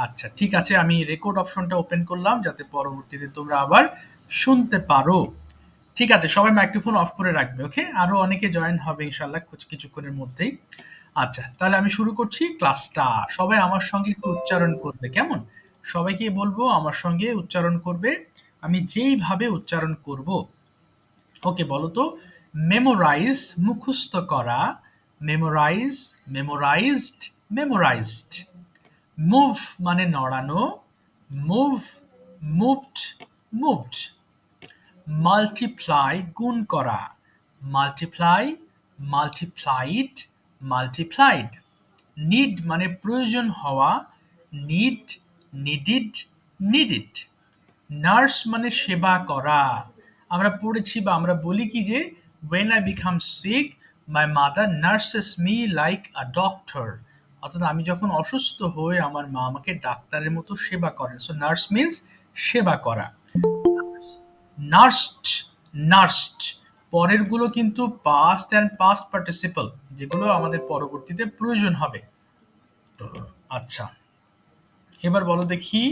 আচ্ছা, ঠিক আছে, আমি রেকর্ড অপশনটা ওপেন করলাম যাতে পরবর্তীতে তোমরা আবার শুনতে পারো। ঠিক আছে, সবাই মাইক্রোফোন অফ করে রাখবে, ওকে? আরো অনেকে জয়েন হবে ইনশাআল্লাহ কিছুক্ষণের মধ্যেই। আচ্ছা, তাহলে আমি শুরু করছি ক্লাসটা। সবাই আমার সঙ্গে একটু উচ্চারণ করবে, কেমন? সবাইকে বলবো আমার সঙ্গে উচ্চারণ করবে, আমি যেইভাবে উচ্চারণ করব। ওকে, বলো তো। মেমোরাইজ মুখস্থ করা, মেমোরাইজ, মেমোরাইজড, মেমোরাইজড। মুভ মানে নড়ানো, মুভ, মুভড, মুভড। মাল্টিপ্লাই গুণ করা, মাল্টিপ্লাই, মাল্টিপ্লাইড, মাল্টিপ্লাইড। নিড মানে প্রয়োজন হওয়া, নিড, নিডিড, নিডিড। নার্স মানে সেবা করা। আমরা পড়েছি বা আমরা বলি কি যে when I become sick my mother nurses me like a doctor, অর্থাৎ আমি যখন অসুস্থ হই আমার মা আমাকে ডাক্তারের মতো সেবা করেন। সো নার্স মিন্স সেবা করা। নার্সড, নার্সড পরের গুলো কিন্তু পাস্ট অ্যান্ড পাস্ট পার্টিসিপল, যেগুলো আমাদের পরবর্তীতে প্রয়োজন হবে। আচ্ছা, এবার বলো দেখি।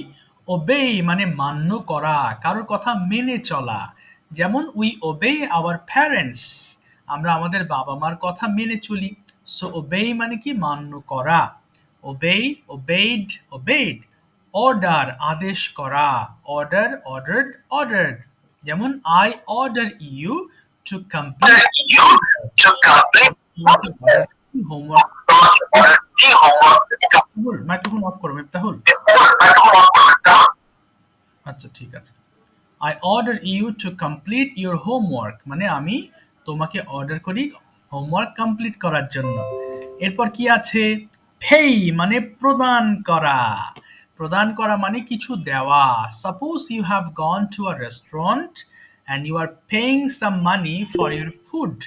ওবে মানে মান্য করা, কারোর কথা মেনে চলা। যেমন উই ওবে আওয়ার প্যারেন্টস, আমরা আমাদের বাবা মার কথা মেনে চলি। সো ওবে মানে কি মান্য করা। ওবে, ওবেইড, ওবেইড। অর্ডার আদেশ করা, অর্ডার, অর্ডারড, অর্ডারড। যেমন I order you to complete homework. Microphone off করো মিফতাহুল। আচ্ছা, ঠিক আছে। I order you to complete your homework, মানে আমি তোমাকে অর্ডার করি হোমওয়ার্ক কমপ্লিট করার জন্য। এরপর কি আছে? pay মানে প্রদান করা, প্রদান করা মানে কিছু দেওয়া। Suppose you have gone to a restaurant and you are paying some money for your food,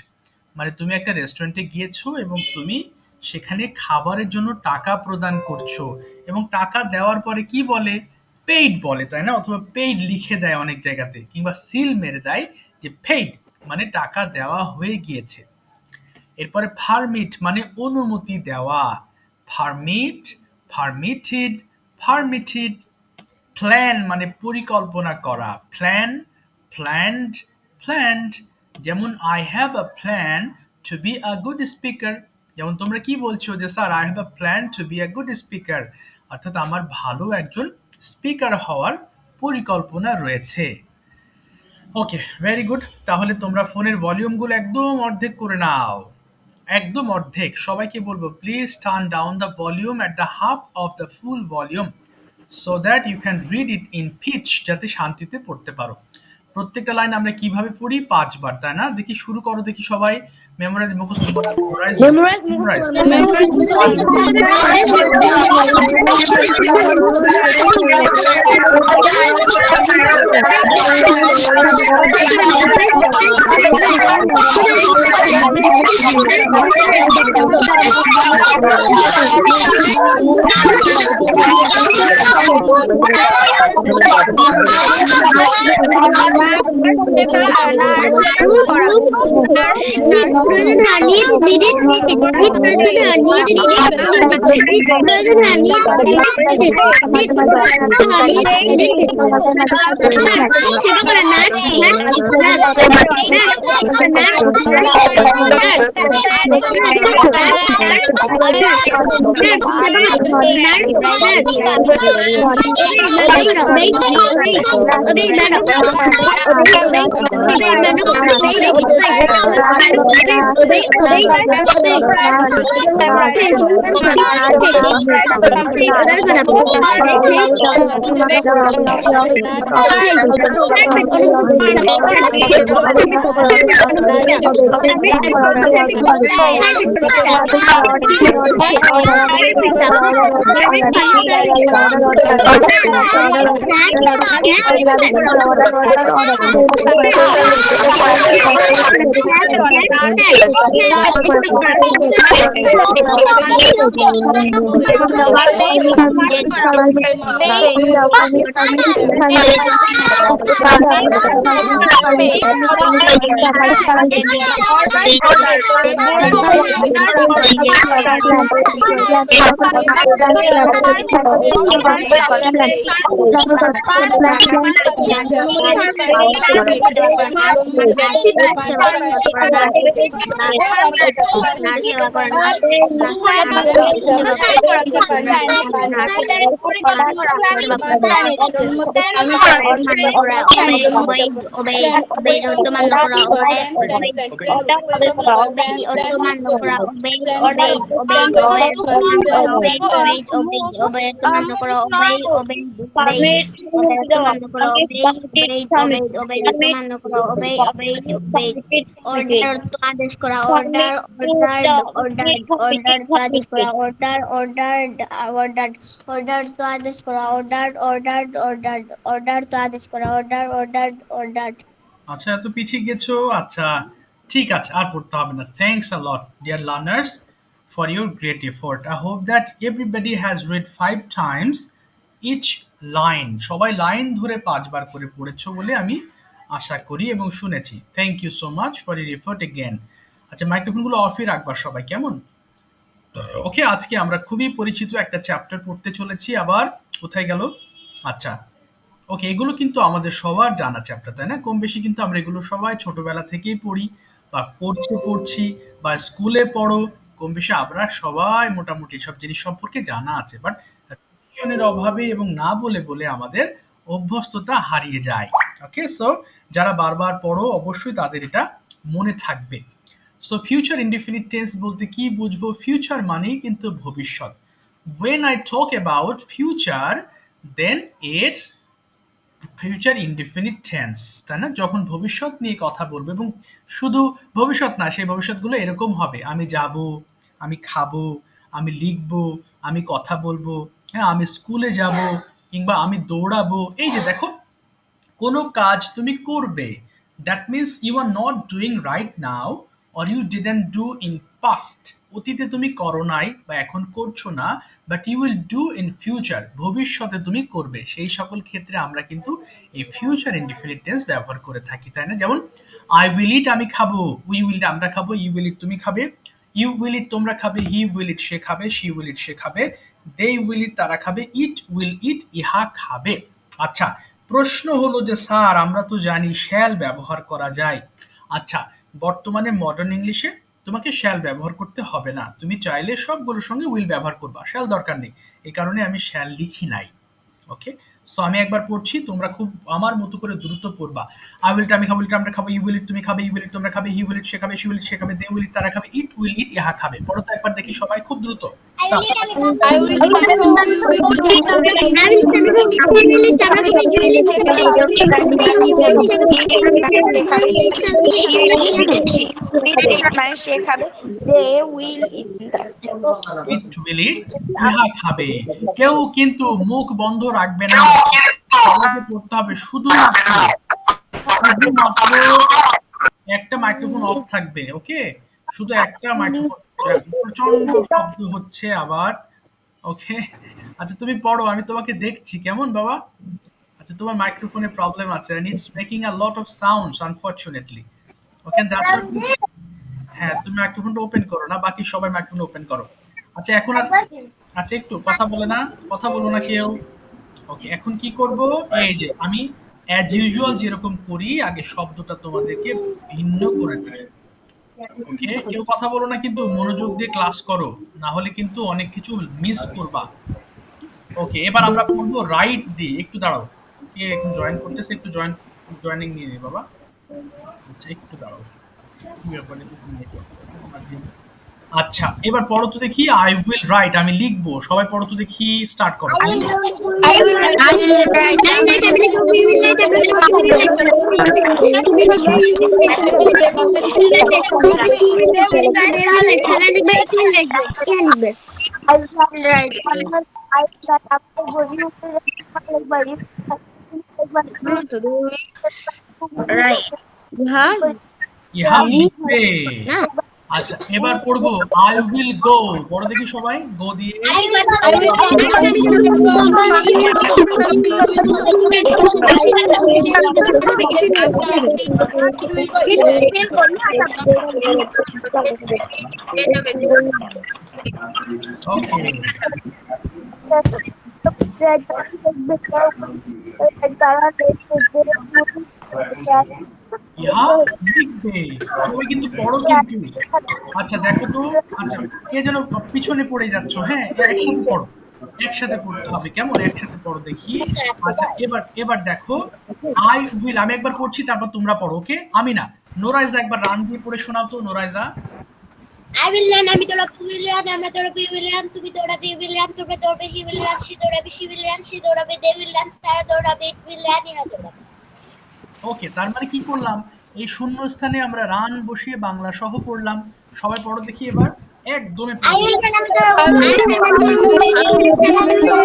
মানে তুমি একটা রেস্টুরেন্টে গিয়েছো এবং তুমি সেখানে খাবারের জন্য টাকা প্রদান করছো, এবং টাকা দেওয়ার পরে কি বলে? পেইড বলে, তাই না? অথবা পেইড লিখে দেয় অনেক জায়গাতে, কিংবা সিল মেরে দেয় যে পেইড, মানে টাকা দেওয়া হয়ে গিয়েছে। এরপরে পারমিট মানে অনুমতি দেওয়া, পারমিট, পারমিটেড, পারমিটেড। প্ল্যান মানে পরিকল্পনা করা, প্ল্যান, প্ল্যান্ড, প্ল্যান্ড। যেমন I have a plan to be a good speaker, যেমন তোমরা কি বলছো যে sir I have a plan to be a good speaker, অর্থাৎ আমার ভালো একজন স্পিকার হওয়ার পরিকল্পনা রয়েছে। Okay, very good. তাহলে তোমরা ফোনের ভলিউমগুলো একদম অর্ধেক করে নাও, একদম অর্ধেক। সবাইকে বলবো please turn down the volume at the half of the full volume so that you can read it in peace, যাতে শান্তিতে পড়তে পারো। প্রত্যেকটা লাইন আমরা কিভাবে পড়ি? 5 বার, তাই না? দেখি শুরু করো, দেখি সবাই। মেমোরাইজ মুখস্থ করা, মেমোরাইজ, মেমোরাইজ। আচ্ছা, এত পিছিয়ে গেছো। আচ্ছা, ঠিক আছে, আর পড়তে হবে না। Thanks a lot dear learners for your great effort. I hope that everybody has read 5 times each line. সবাই লাইন ধরে 5 বার করে পড়েছো বলে আমি আশা করি এবং শুনেছি। Thank you so much for your effort again. আচ্ছা, মাইক্রোফোনগুলো অফই রাখবা সবাই, কেমন? ওকে, আজকে আমরা খুবই পরিচিত একটা চ্যাপ্টার পড়তে চলেছি আবার। কোথায় গেল? আচ্ছা, ওকে, এগুলো কিন্তু আমাদের সবার জানা চ্যাপ্টার, তাই না? কম বেশি কিন্তু আমরা এগুলো সবাই ছোটবেলা থেকেই পড়ি বা পড়ছি বা স্কুলে পড়ো। কম বেশি আমরা সবাই মোটামুটি সব জিনিস সম্পর্কে জানা আছে, বাট জ্ঞানের অভাবে এবং না বলে বলে আমাদের অভ্যস্ততা হারিয়ে যায়। ওকে, সো যারা বারবার পড়ো অবশ্যই তাদের এটা মনে থাকবে। সো ফিউচার ইনডিফিনিট টেন্স বলতে কি বুঝবো? ফিউচার মানেই কিন্তু ভবিষ্যৎ। when I talk about future, then it's future indefinite tense, তাই না? যখন ভবিষ্যৎ নিয়ে কথা বলবো, এবং শুধু ভবিষ্যৎ না, সেই ভবিষ্যৎগুলো এরকম হবে: আমি যাব, আমি খাবো, আমি লিখবো, আমি কথা বলবো, হ্যাঁ, আমি স্কুলে যাব, কিংবা আমি দৌড়াবো। এই যে দেখো, কোনো কাজ তুমি করবে, that means you are not doing right now, or you didn't do in past. অতীতে তুমি করো নাই বা এখন করছো না, but you will do in future, ভবিষ্যতে তুমি করবে। সেই সকল ক্ষেত্রে আমরা কিন্তু এই ফিউচার ইনডিফিনিট টেন্স ব্যবহার করে থাকি, তাই না? যেমন আই উইল ইট, আমি খাবো; উই উইল ইট, আমরা খাবো; ইউ উইল ইট, তুমি খাবে; ইউ উইল ইট, তোমরা খাবে; হি উইল ইট, সে খাবে; শি উইল ইট, সে খাবে; দে উইল ইট, তারা খাবে; ইট উইল ইট, ইহা খাবে। আচ্ছা, প্রশ্ন হলো যে স্যার, আমরা তো জানি শ্যাল ব্যবহার করা যায়। আচ্ছা, বর্তমানে মডার্ন ইংলিশে তোমাকে শ্যাল ব্যবহার করতে হবে না, তুমি চাইলে সবগুলোর সঙ্গে উইল ব্যবহার করবা, শ্যাল দরকার নেই। এই কারণে আমি শ্যাল লিখি নাই। ওকে, সো আমি একবার পড়ছি, তোমরা খুব আমার মতো করে দ্রুত পড়বা। আই উইল ইট, আমি খাবো; আমরা খাবো; ইউ উইল ইট, তুমি খাবে; ইউ উইল ইট, তোমরা খাবে; হি উইল ইট, সে খাবে; শি উইল ইট, সে খাবে; দে উইল ইট, তারা খাবে; ইট উইল ইট, ইহা খাবে। পড়ো তো একবার দেখি সবাই খুব দ্রুত। ইট উইল ইট, ইহা খাবে। কেউ কিন্তু মুখ বন্ধ রাখবে না, সবাইকে পড়তে হবে। শুধুমাত্র শুধুমাত্র একটা মাইক্রোফোন অফ থাকবে। ওকে, শুধু একটা মাইক্রোফোন। প্রচন্ড শব্দ হচ্ছে আবার। ওকে, আচ্ছা তুমি পড়ো, আমি তোমাকে দেখছি, কেমন বাবা? আচ্ছা, তোমার মাইক্রোফোনে প্রবলেম আছে, and it's making a lot of sounds unfortunately. Okay, that's why হ্যাঁ, তুমি মাইক্রোফোনটা ওপেন করো না, বাকি সবাই মাইক্রোফোন ওপেন করো। আচ্ছা, এখন আর আচ্ছা, একটু কথা বলে না, কথা বলো না কেউ। ওকে, এখন কি করব? এই যে আমি অ্যাজ ইউজুয়াল যেরকম করি, আগে শব্দটা তোমাদেরকে ভিন্ন করে দেই। ওকে, কেউ কথা বলো না কিন্তু, মনোযোগ দিয়ে ক্লাস করো, না হলে কিন্তু অনেক কিছু মিস করবা। ওকে, এবার আমরা পড়বো রাইট দিয়ে। একটু দাঁড়াও, কে এখন জয়েন করতেছে, একটু জয়েনিং নিয়ে নে বাবা। আচ্ছা, একটু দাঁড়াও, কি ব্যাপার, একটু নেটওয়ার্ক আমার দিন। আচ্ছা, এবার পড়ো তো দেখি। আই উইল রাইট, আমি লিখবো। সবাই পড়ো তো দেখি, স্টার্ট করো। Right. ইহা লিখবে। আচ্ছা এবার পড়বো আই উইল গো। পড়ো দেখি সবাই, গো দিয়ে। ওকে, ইহা লিখবে। সবাই কিন্তু পড়ো কিন্তু। আচ্ছা দেখো তো, আচ্ছা কে যেন পিছনে পড়ে যাচ্ছ, হ্যাঁ একসাথে পড়ো, একসাথে পড়তে হবে, কেমন একসাথে পড়ো দেখি। আচ্ছা এবার এবার দেখো আই উইল, আমি একবার পড়ছি তারপর তোমরা পড়ো, ওকে? আমি না, নোরাইজা একবার রান দিয়ে পড়ে শোনাও তো, নোরাইজা। I will run, আমি দৌড়াবো, will run, আমরা দৌড়াবো, you will run, তুমি দৌড়াবে, you will run, তোমরা দৌড়াবে, he will run, সে দৌড়াবে, she will run, সে দৌড়াবে, they will run, তারা দৌড়াবে, it will run, ইহা দৌড়াবে। ওকে, তার মানে কি করলাম, এই শূন্য স্থানে আমরা রান বসিয়ে বাংলা সহ পড়লাম। সবাই পড়ো দেখি এবার, একদমই I পড়ো। will run, আমি দৌড়াবো, I will run,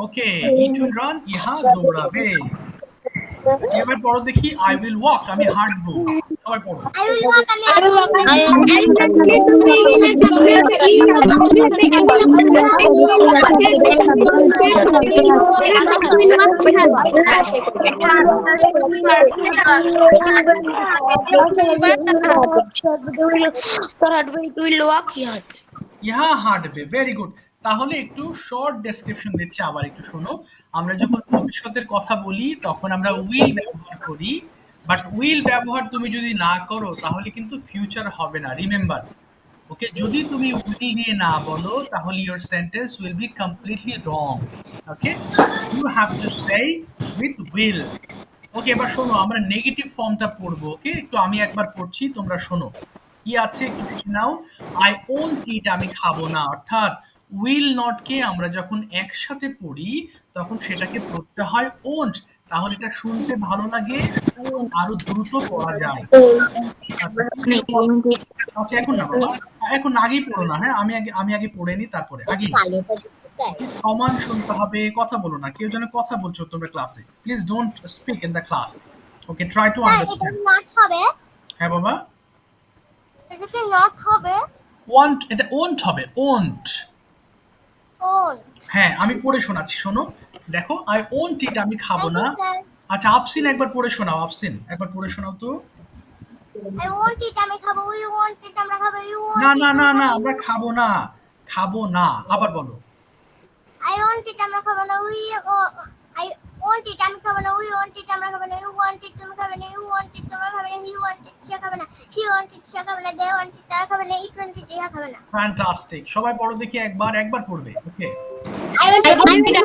okay, it will run, ইহা দৌড়াবে। এবার পড়ো দেখি আই উইল ওয়াক, আমি হাঁটবো। সবাই পড়ো। I will walk, আমি হাঁটবো। ইহা হাঁটবে, ভেরি গুড। তাহলে একটু শর্ট ডেসক্রিপশন দিচ্ছি, আবার একটু শোনো। আমরা যখন ভবিষ্যতের কথা বলি তখন আমরা উইল ব্যবহার করি, বাট উইল ব্যবহার তুমি যদি না করো তাহলে কিন্তু ফিউচার হবে না, রিমেম্বার। ওকে, যদি তুমি উইল দিয়ে না বলো তাহলে your sentence will be completely wrong. Okay, you have to say with will. Okay, এবার শোনো আমরা নেগেটিভ ফর্মটা পড়বো। ওকে, একটু আমি একবার পড়ছি, তোমরা শোনো কি আছে একটু দেখে নাও। আই ওন্ট ইট, আমি খাবো না, অর্থাৎ উইল নট কে আমরা যখন একসাথে পড়ি তখন সেটাকে পড়তে হয় ওন্ট, তাহলে এটা শুনতে ভালো লাগে এবং আরো দ্রুত পড়া যায়। আচ্ছা আচ্ছা, এখন না বাবা, এখন আগেই পড়ো না, হ্যাঁ আমি আগে পড়ে নি, তারপরে আগেই সমান শুনতে হবে, কথা বলো না, কেউ যেন কথা বলছো তোমরা ক্লাসে, please don't speak in the class. Okay, try to sir, এটা আন্ডারস্ট্যান্ড। নট হবে, হ্যাঁ বাবা, এটা কি নট হবে? ওয়ান্ট, এটা ওন্ট হবে, ওন্ট। ওন। হ্যাঁ, আমি পড়ে শোনাচ্ছি, শোনো। দেখো আই ওন্ট ইট, আমি খাবো থ্যাংক না। You sir. আচ্ছা আফসিন একবার পড়ে শোনাও, আফসিন একবার পড়ে শোনাও তো। I want it, আমি খাবো, we want it, আমরা খাবো, you না want it, না না তুমি না, খাবে, আমরা খাবো না, খাবো না, আবার বলো। I want it, আমরা খাবো না, I want it, আমি খাবো না, we want it, আমরা খাবো না, you want it, তুমি খাবে না, you want it, তোমরা খাবে না, he want it, সে খাবে না, she want it, সে খাবে না, they want it, তারা খাবে না, it want it, ইহা খাবে না। ফ্যান্টাস্টিক, সবাই পড়ো দেখি একবার, একবার পড়বে। ওকে, I want it,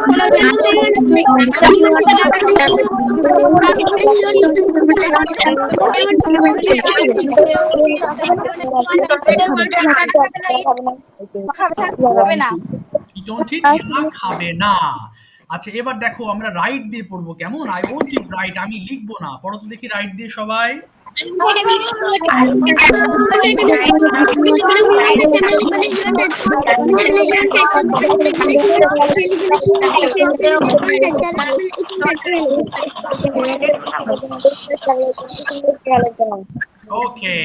E don't ইট, ইহা খাবে না। আচ্ছা এবার দেখো আমরা রাইট দিয়ে পড়বো, কেমন? আই ওন্ট ইট রাইট, আমি লিখবো না, পড়ো তো দেখি রাইট দিয়ে সবাই। ওকে,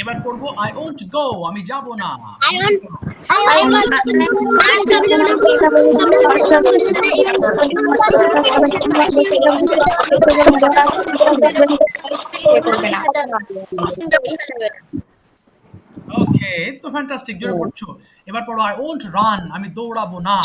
এবার করবো আই ওন্ট গো, আমি যাব না। ওকে, তো ফ্যান্টাস্টিক, জোরে পড়ছো। এবার পড়ো আই ওন্ট রান, আমি দৌড়াবো না।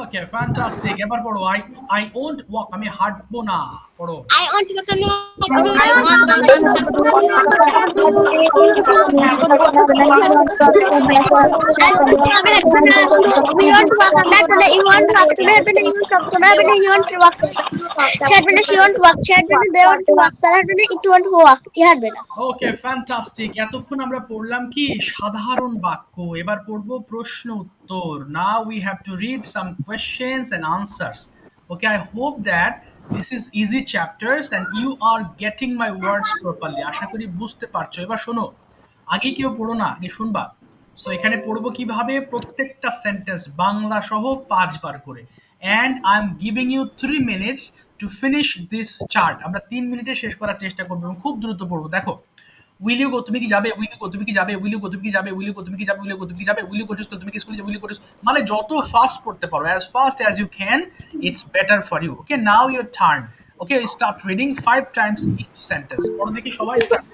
ওকে, ফ্যান্টাস্টিক, এবার পড়ো আই ওন্ট ওয়াক, আমি হাঁটবো না। পড়ো। I want to become we want to walk on that one. You want to walk to that one. You want to walk to that one. You want to walk. Chat one. She want to walk. Chat one. They want to walk. That one. It want to walk. Yeah, bela. Okay, fantastic. এতক্ষণ আমরা পড়লাম কি সাধারণ বাক্য, এবার পড়ব প্রশ্ন উত্তর। Now we have to read some questions and answers. Okay, I hope that this is easy chapters and you are getting my words properly. আশা করি বুঝতে পারছো। এবার শোনো, আগে কেউ পড়ো না, আগে শুনবা। সো এখানে পড়বো কিভাবে, প্রত্যেকটা সেন্টেন্স বাংলা সহ 5 বার করে। And I am giving you 3 minutes to finish this chart. আমরা 3 মিনিটে শেষ করার চেষ্টা করবো এবং খুব দ্রুত পড়বো। দেখো, উইল ইউ গো, তুমি কি যাবে, উইল ইউ গো, তুমি কি যাবে, উইল ইউ গো, তুমি কি যাবে, উইল ইউ গো, তুমি কি যাবে, উইল ইউ গো, তুমি কি যাবে, will you go to school, তুমি কি স্কুলে যাবে, উইল ইউ গো টু, মানে যত ফাস্ট পড়তে পারো, as fast as you can, it's better for you. Okay, now your turn. Okay, start reading 5 times each sentence. পড়ো দেখি সবাই, start.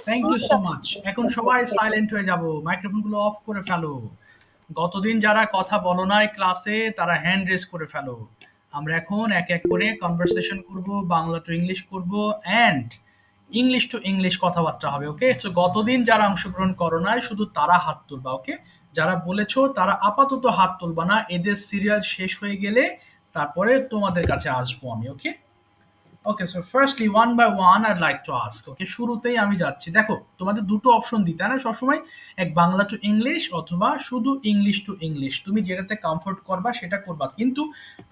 Thank you so much. এখন সবাই সাইলেন্ট হয়ে যাব, মাইক্রোফোনগুলো অফ করে ফেলো। গতদিন যারা কথা বলো নাই ক্লাসে তারা হ্যান্ড রেজ করে ফেলো। আমরা এখন এক এক করে কনভারসেশন করব, বাংলা টু ইংলিশ করব অ্যান্ড ইংলিশ টু ইংলিশ কথাবার্তা হবে। ওকে, তো গতদিন যারা অংশগ্রহণ করো নাই শুধু তারা হাত তুলবা। ওকে, যারা বলেছো তারা আপাতত হাত তুলবা না, এদের সিরিয়াল শেষ হয়ে গেলে তারপরে তোমাদের কাছে আসবো আমি। Okay okay, so firstly one by one I'd like to ask. Okay, শুরুতেই আমি যাচ্ছি। দেখো তোমাদের দুটো অপশন দিতে না সবসময়, এক বাংলা টু ইংলিশ অথবা শুধু ইংলিশ টু ইংলিশ। তুমি যেটাতে কমফোর্ট করবা সেটা করবা, কিন্তু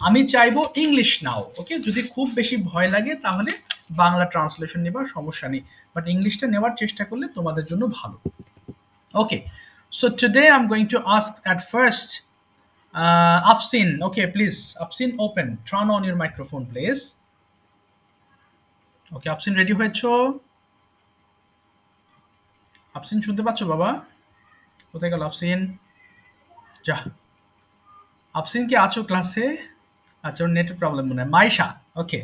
আমি চাইবো ইংলিশ নাও। ওকে, যদি খুব বেশি ভয় লাগে তাহলে বাংলা ট্রান্সলেশন নেবার সমস্যা নেই, বাট ইংলিশটা নেওয়ার চেষ্টা করলে তোমাদের জন্য ভালো। ওকে, so today I'm going to ask at first Afsin. Okay, please, Afsin, open, turn on your microphone please. Okay, Afsin ready হয়েছো? আফসিন শুনতে পাচ্ছ বাবা? কোথায় গেল আফসিন? যা, আফসিন কি আছো ক্লাসে? আচ্ছা, ওর নেটের প্রবলেম মনে হয়। মাইশা, ওকে।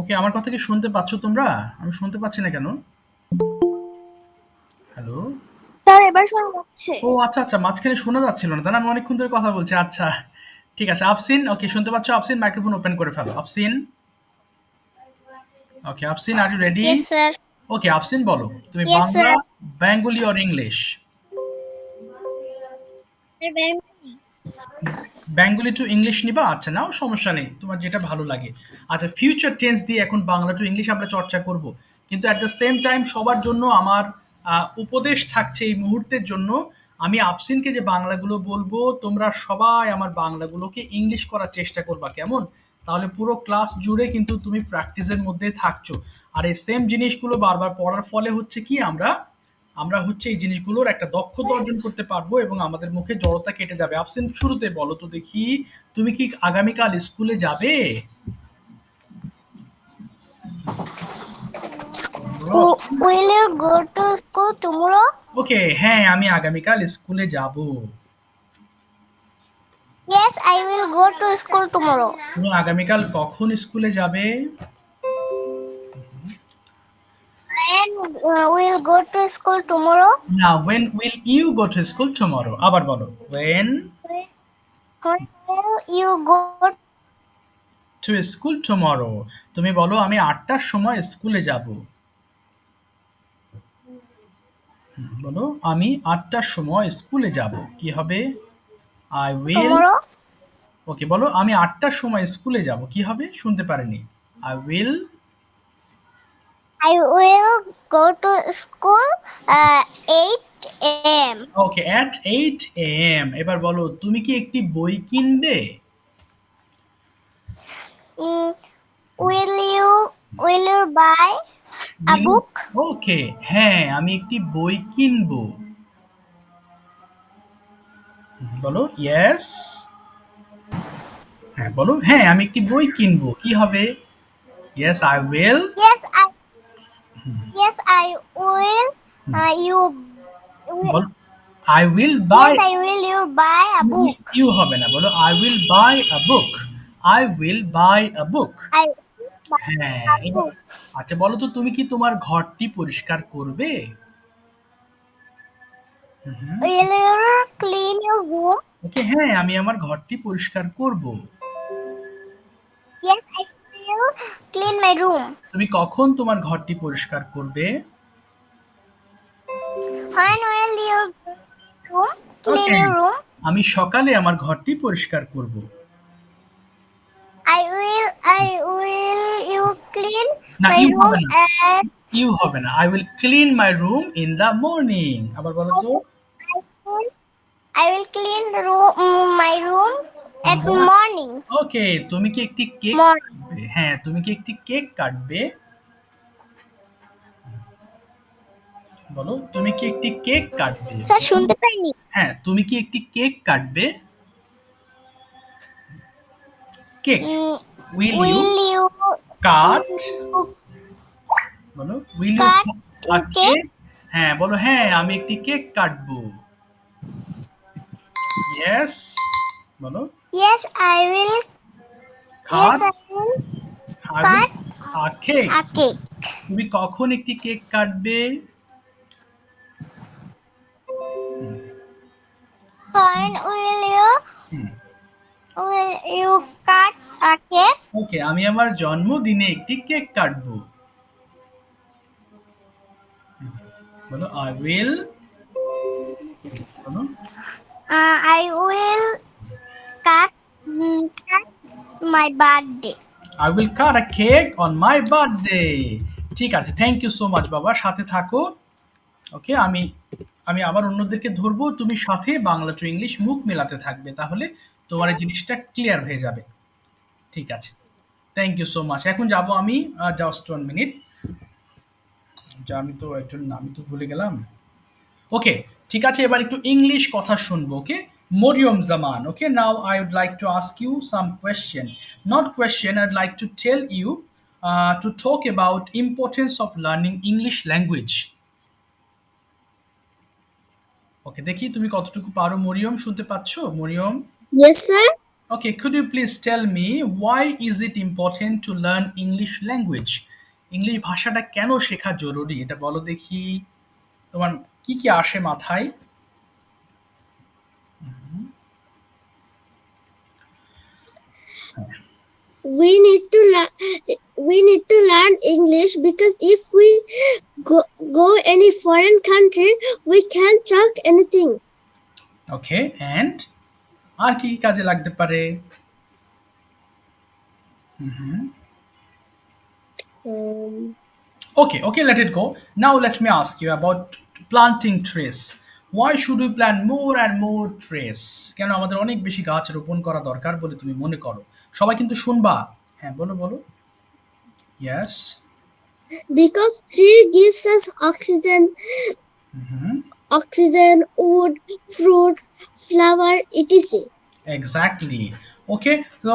ওকে, আমার কথা কি শুনতে পাচ্ছ তোমরা? আমি শুনতে পাচ্ছি না কেন? হ্যালো স্যার, এবার শোনা যাচ্ছে। ও আচ্ছা আচ্ছা, মাঝখানে শোনা যাচ্ছিল না, তাহলে আমি অনেকক্ষণ ধরে কথা বলছি। আচ্ছা ঠিক আছে, আফসিন ওকে শুনতে পাচ্ছ? আফসিন মাইক্রোফোন ওপেন করে ফেলো। Afsin, okay Afsin, are you ready? Yes, sir. Okay Afsin, বলো তুমি Yes, Bangla, Bengali or English? Bengali to English নিবা? আচ্ছা, নাও, সমস্যা নেই, তোমার যেটা ভালো লাগে। আচ্ছা, ফিউচার টেন্স দিয়ে এখন বাংলা টু ইংলিশ আমরা চর্চা করব, কিন্তু অ্যাট দ্য সেম টাইম সবার জন্য আমার উপদেশ থাকছে এই মুহূর্তের জন্য, আমি আফসিনকে যে বাংলাগুলো বলবো তোমরা সবাই আমার বাংলাগুলোকে ইংলিশ করার চেষ্টা করবা, কেমন? তাহলে পুরো ক্লাস জুড়ে কিন্তু তুমি প্র্যাকটিসের মধ্যে থাকছো। আর এই সেম জিনিসগুলো বারবার পড়ার ফলে হচ্ছে কি আমরা আমরা হচ্ছে এই জিনিসগুলোর একটা দক্ষতা অর্জন করতে পারবো এবং আমাদের মুখে জড়তা কেটে যাবে। আফসিন, শুরুতে বলো তো দেখি, তুমি কি আগামীকাল স্কুলে যাবে? বলো আফসিন। Will you go to school tomorrow? ওকে, হ্যাঁ আমি আগামীকাল স্কুলে যাব। Yes, I will go to school tomorrow. তুমি আগামীকাল কখন স্কুলে যাবে? And will go to school tomorrow? না, when will you go to school tomorrow? আবার বলো, when When will you go? to school tomorrow? তুমি বলো আমি 8টার সময় স্কুলে যাব। বলো আমি 8টার সময় স্কুলে যাব। কি হবে? I will। Tomorrow? ওকে, বলো আমি 8টার সময় স্কুলে যাব। কি হবে? শুনতে পারিনি। I will। I will go to school 8 a.m. Okay, at 8 a.m. এবার বলো তুমি কি একটি বই কিনবে? Mm, will you buy a book? ওকে, হ্যাঁ আমি একটি বই কিনবো। বলো ইয়েস। হ্যাঁ বলো, হ্যাঁ আমি একটি বই কিনবো। কি হবে? Yes I will. Yes, I will. You বলো I will buy. Yes, I will. You buy a book. You হবে না, বলো I will buy a book. I will buy a book. I will buy হ্যাঁ, a এবার book. আচ্ছা বলো তো তুমি কি তোমার ঘরটি পরিষ্কার করবে? হুম, Will you clean your room? ওকে, হ্যাঁ আমি আমার ঘরটি পরিষ্কার করব। Yes, I will clean my room. তুমি কখন তোমার ঘরটি পরিষ্কার করবে? When will you clean okay, your room? আমি সকালে আমার ঘরটি পরিষ্কার করব। I will you clean না, my ইউ room হবে না। at ইউ হবে না। I will clean my room in the morning. আবার বলো তো। will I will clean my room at morning. ওকে, তুমি কি একটি কেক Morning. কাটবে? হ্যাঁ, তুমি কি একটি কেক কাটবে? বলো, তুমি কি একটি কেক কাটবে? স্যার শুনতে পাইনি। হ্যাঁ, তুমি কি একটি কেক কাটবে? Cake. Will you Will you কাট? বলো, will you cut a cake? Cake? হ্যাঁ, বলো হ্যাঁ আমি একটি কেক কাটবো। ইয়েস। বলো Yes, I will. Cut. Yes, I will I will cut a cake. a cake. তুমি কখন একটি কেক কাটবে? When hmm, will you cut a cake? ওকে, আমি আমার জন্মদিনে একটি কেক কাটবো। বলো আই উইল। বলো I will cut my birthday. I will cut a cake on my birthday. ঠিক আছে, থ্যাংক ইউ সো মাচ বাবা, সাথে থাকো। ওকে, আমি আমি আবার অন্যদেরকে ধরবো, তুমি সাথে বাংলা টু ইংলিশ মুখ মেলাতে থাকবে, তাহলে তোমার এই জিনিসটা ক্লিয়ার হয়ে যাবে। ঠিক আছে, থ্যাংক ইউ সো মাচ। এখন যাব আমি, জাস্ট 1 মিনিট। আমি তো ভুলে গেলাম। ওকে, ঠিক আছে, এবার একটু ইংলিশ কথা শুনবো। Okay, Mariam Zaman. Okay, now I would like to ask you some question, not question, I'd like to tell you to talk about importance of learning English language. Okay, দেখি তুমি কতটুকু পারো। মরিয়ম, শুনতে পাচ্ছো Mariam? Yes, sir. Okay, could you please tell me why is it important to learn English language? English ভাষাটা কেন শেখা জরুরি, এটা বলো দেখি। তোমার কি কি আসে মাথায়? We need to learn English because if we go any foreign country we can't talk anything. Okay, and আর কি কি কাজে লাগতে পারে? Um, Okay, let it go. Now let me ask you about planting trees. Why should we plant more and more trees? কেন আমাদের অনেক বেশি গাছ রোপণ করা দরকার বলে তুমি মনে করো? সবাই কিন্তু শুনবা। হ্যাঁ, বলো বলো। Yes. Because tree gives us hmm. oxygen, wood, fruit, flower, etc. Exactly. Okay. So,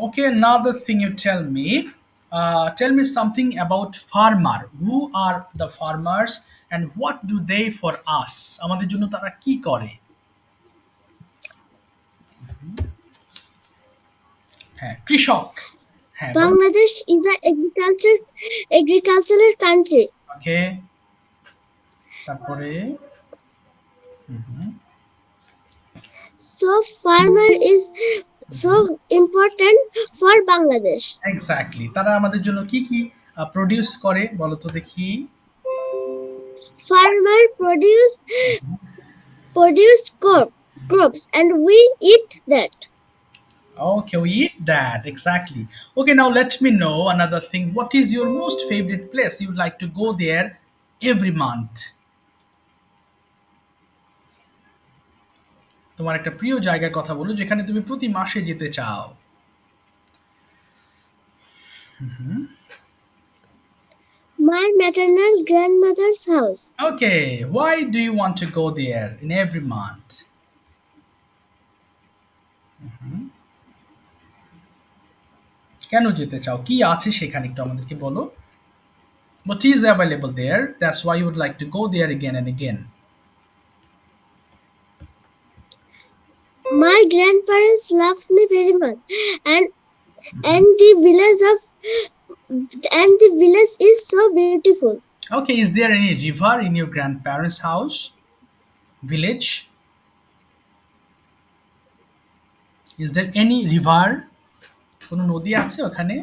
okay. Another thing you tell me. Tell me something about farmer. Who are the farmers and what do they for us? আমাদের জন্য তারা কি করে? হ্যাঁ, কৃষক। হ্যাঁ, বলো। Bangladesh is an agricultural country. ওকে। তারপরে So farmer is so important for Bangladesh. Exactly. তারা আমাদের জন্য কি কি প্রোডিউস করে বলো তো দেখি। Farmer produce crops and we eat that. Okay, we eat that. Exactly. Okay, now let me know another thing. What is your most favorite place you would like to go there every month? তোমার একটা প্রিয় জায়গার কথা বলো যেখানে তুমি প্রতি মাসে যেতে চাও। My maternal grandmother's house. Okay, why do you want to go there in every month? কেন যেতে চাও? কি আছে সেখানে একটু আমাদেরকে বলো। What is available there? That's why you would like to go there again and again. My grandparents loves me very much, and the village is so beautiful. Okay, is there any river in your grandparents' house? Village? Is there any river? কোনো নদী আছে ওখানে?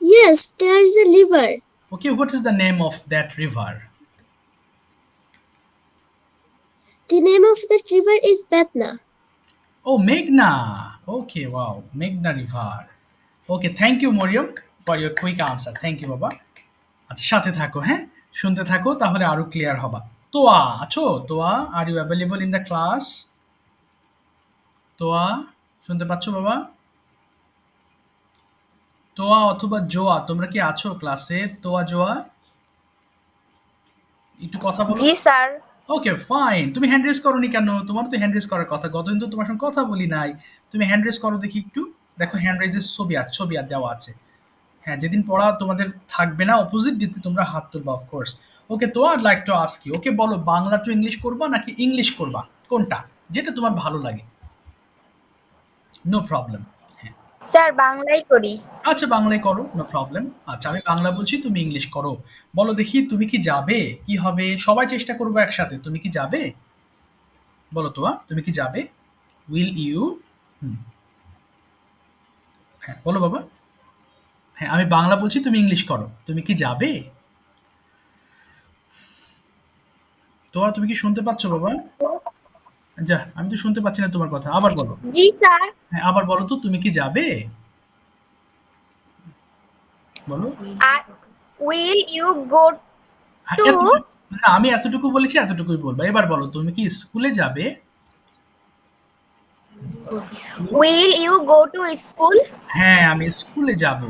Yes, there is a river. Okay, what is the name of that river? The name of that river is Betna. Oh, Meghna. Okay, wow, Meghna River. Okay, thank you, Moriam, for your quick answer. Thank you, বাবা। আচ্ছা, সাথে থাকো, হ্যাঁ? শুনতে থাকো, তাহলে আরো clear হবা। তোয়া, আছো? Toya, are you available in the class? Toya, শুনতে পাচ্ছ বাবা? তোয়া অথবা জোয়া, তোমরা কি আছো ক্লাসে? তোয়া, জোয়া? একটু কথা বলো। জি স্যার। ওকে, ফাইন। তুমি হ্যান্ড রেজ করোনি কেন? তোমার তো হ্যান্ড রেজ করার কথা। গতদিন তো তোমার সঙ্গে কথা বলি নাই। তুমি হ্যান্ড রেজ করো দেখি একটু। দেখো হ্যান্ড রেজের ছবি আর দেওয়া আছে। হ্যাঁ, যেদিন পড়া তোমাদের থাকবে না অপোজিট দিতে তোমরা হাত তুলবা অফ কোর্স। ওকে, তো I like to ask you. Okay, বলো বাংলা টু ইংলিশ করবা নাকি ইংলিশ করবা? কোনটা? যেটা তোমার ভালো লাগে। No problem. হ্যাঁ। স্যার বাংলাই করি। আচ্ছা, বাংলায় করো, নো প্রবলেম। আচ্ছা, আমি বাংলা বলছি, তুমি ইংলিশ করো। বলো দেখি তুমি কি যাবে? কি হবে? সবাই চেষ্টা করবো একসাথে। তুমি কি যাবে? বলো তো, তুমি কি যাবে? Will you? হ্যাঁ, বলো বাবা। হ্যাঁ, আমি বাংলা বলছি, তুমি ইংলিশ করো। তুমি কি যাবে? তুমি কি শুনতে পাচ্ছ বাবা? যা, আমি তো শুনতে পাচ্ছি না তোমার কথা। আবার বলো। জি স্যার। হ্যাঁ, আবার বলো তো, তুমি কি যাবে? বলো। উইল ইউ গো হ্যাঁ, টু না, আমি এতটুকু বলেছি, এতটুকুই বলবা। এবার বলো, তুমি কি স্কুলে যাবে? Will you go to school? হ্যাঁ, আমি স্কুলে যাব।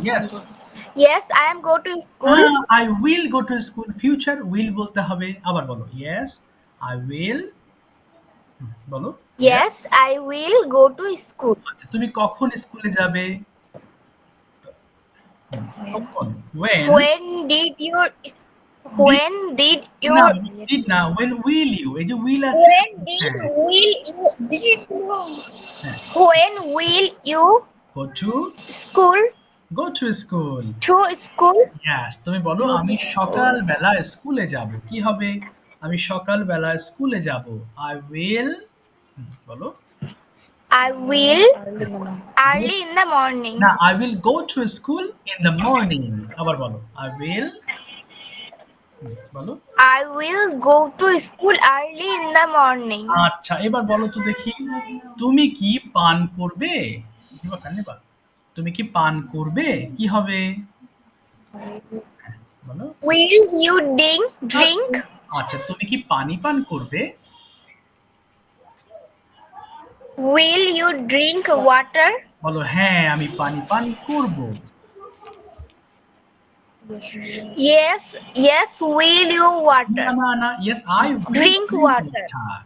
Yes. Yes I am go to school. I will go to school. Future will বলতে হবে। আবার বলো। Yes, I will. বলো। Yes. Yes I will go to school. আচ্ছা, তুমি কখন স্কুলে যাবে? কখন? When? When did your Did- when did না, ইউর did না। When will you? এই যে will আছে। হোয়েন ডিড হ্যাঁ, উইল ইউ হ্যাঁ। When will you Go to school go to school. To school? Yes, তুমি বলো আমি সকালবেলা স্কুলে যাব। কি হবে? আমি সকালবেলা স্কুলে যাব। I will। বলো। I will early in the morning. না, I will go to school in the morning. আবার বলো। I will। বলো। I will go to school early in the morning. আচ্ছা, এবার বলো তো দেখি, তুমি কি পান করবে? তুমি কি পান করবে? কি হবে? বলো। Will you drink? আচ্ছা, তুমি কি পানি পান করবে? Will you drink water? বলো হ্যাঁ আমি পানি পান করব। Yes, yes, will you না water? না না, yes I will Drink drink water. Water.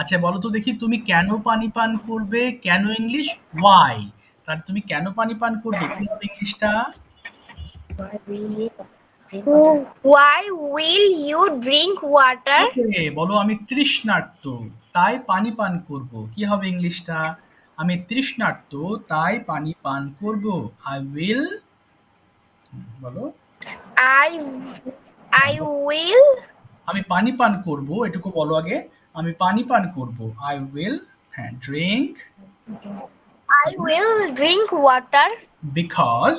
আচ্ছা বলো তো দেখি তুমি কেন পানি পান করবে? কেন ইংলিশ ওয়াই। তাহলে তুমি কেন পানি পান করবে কি হবে ইংলিশটা? Why will you drink water? ওকে, বলো আমি তৃষ্ণার্ত তাই পানি পান করব। কি হবে ইংলিশটা? আমি তৃষ্ণার্ত তাই পানি পান করব। আই উইল, বলো। I I will আমি পানি পান করব, এটুকু বলো আগে। আমি পানি পান করব। আই উইল, হ্যাঁ, drink I will drink water because,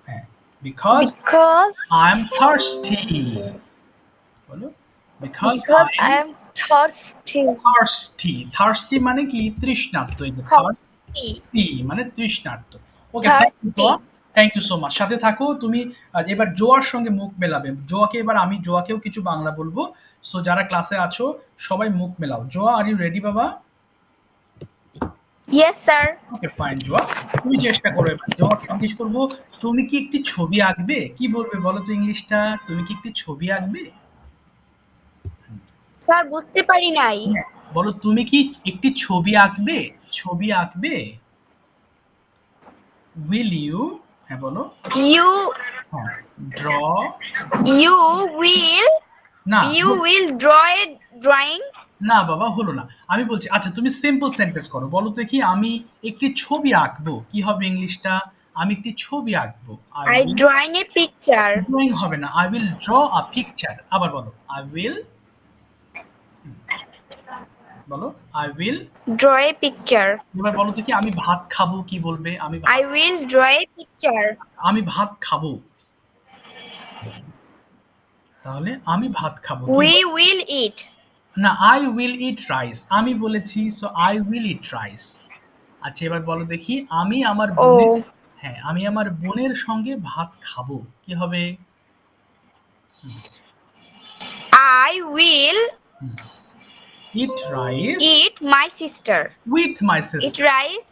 হ্যাঁ, because because I am thirsty. বলো because because I am I am thirsty. Thirsty. Thirsty মানে কি? তৃষ্ণার্ত। এই যে Thirsty. থার্স্টি মানে তৃষ্ণার্ত। Okay, Thirsty. Thank you so much. সাথে থাকো তুমি। এবার জোয়ার সঙ্গে মুখ মেলাবে। জোয়াকে এবার আমি জোয়াকেও কিছু বাংলা বলবো। সো যারা ক্লাসে আছো সবাই মুখ মেলাও। জোয়া, আর ইউ রেডি বাবা? Yes, sir. ওকে ফাইন জোয়া, তুমি চেষ্টা করো। এবার জোয়াকে জিজ্ঞেস করবো তুমি কি একটি ছবি আঁকবে? কি বলবে বলো তো ইংলিশটা? তুমি কি একটি ছবি আঁকবে? স্যার বুঝতে পারি নাই। হ্যাঁ, বলো তুমি কি একটি ছবি আঁকবে? ছবি আঁকবে। উইল ইউ, হ্যাঁ বলো। You হ্যাঁ, ড্র। you will না you will draw a drawing. না বাবা, হলো না। আমি বলছি, আচ্ছা তুমি সিম্পল সেন্টেন্স করো। বলো দেখি আমি একটি ছবি আঁকবো। কি হবে ইংলিশটা? আমি একটি ছবি আঁকবো। I I will, drawing a picture. Drawing হবে না। I will draw a picture. আবার বলো আই উইল, বলো I will. Draw a picture. এবার বলো দেখি আমি ভাত খাবো। কি বলবে? I will draw a picture. আমি ভাত খাবো। তাহলে আমি ভাত খাবো কি We বলবো? will eat. না, আই উইল ইট রাইস। আমি বলেছি, so I will eat rice. আচ্ছা এবার বলো দেখি আমি আমার বোনের, Oh, হ্যাঁ, আমি আমার বোনের সঙ্গে ভাত খাবো। কি হবে? I will eat rice eat my sister. With my Eat sister. rice.